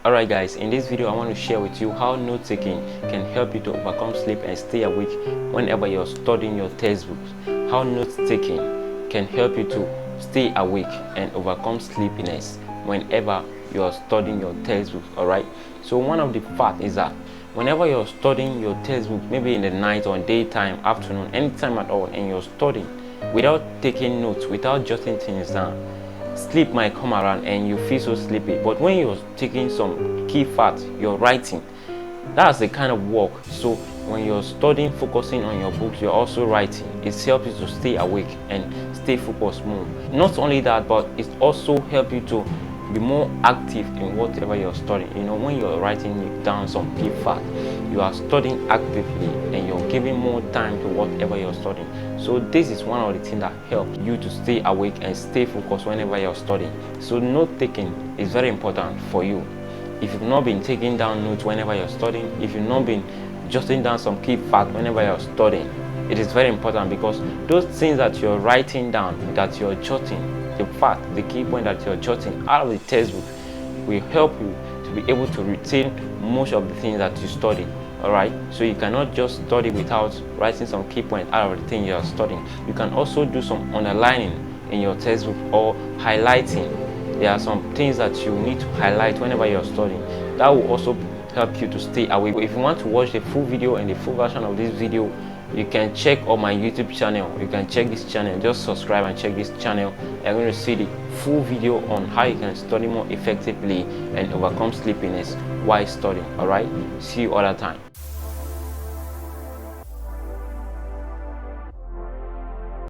Alright guys, in this video I want to share with you how note taking can help you to overcome sleep and stay awake whenever you're studying your textbooks. How note taking can help you to stay awake and overcome sleepiness whenever you're studying your textbooks. Alright, so one of the facts is that whenever you're studying your textbook, maybe in the night or daytime, afternoon, anytime at all, and you're studying without taking notes, without jotting things down, sleep might come around and you feel so sleepy. But when you're taking some key facts, you're writing, that's the kind of work. So when you're studying, focusing on your books, you're also writing. It helps you to stay awake and stay focused more. Not only that, but it also helps you to be more active in whatever you're studying. You know, when you're writing down some key facts, you are studying actively and you're giving more time to whatever you're studying. So this is one of the things that helps you to stay awake and stay focused whenever you're studying. So note taking is very important for you. If you've not been taking down notes whenever you're studying, if you've not been jotting down some key facts whenever you're studying, it is very important, because those things that you're writing down, that you're jotting, the fact, the key point that you're jotting out of the textbook will help you to be able to retain most of the things that you study. Alright, so you cannot just study without writing some key point out of the thing you're studying. You can also do some underlining in your textbook or highlighting. There are some things that you need to highlight whenever you're studying. That will also help you to stay awake. If you want to watch the full video and the full version of this video, you can check on my YouTube channel. You can check this channel, just subscribe and check this channel. You're going to see the full video on how you can study more effectively and overcome sleepiness while studying. Alright, see you other time.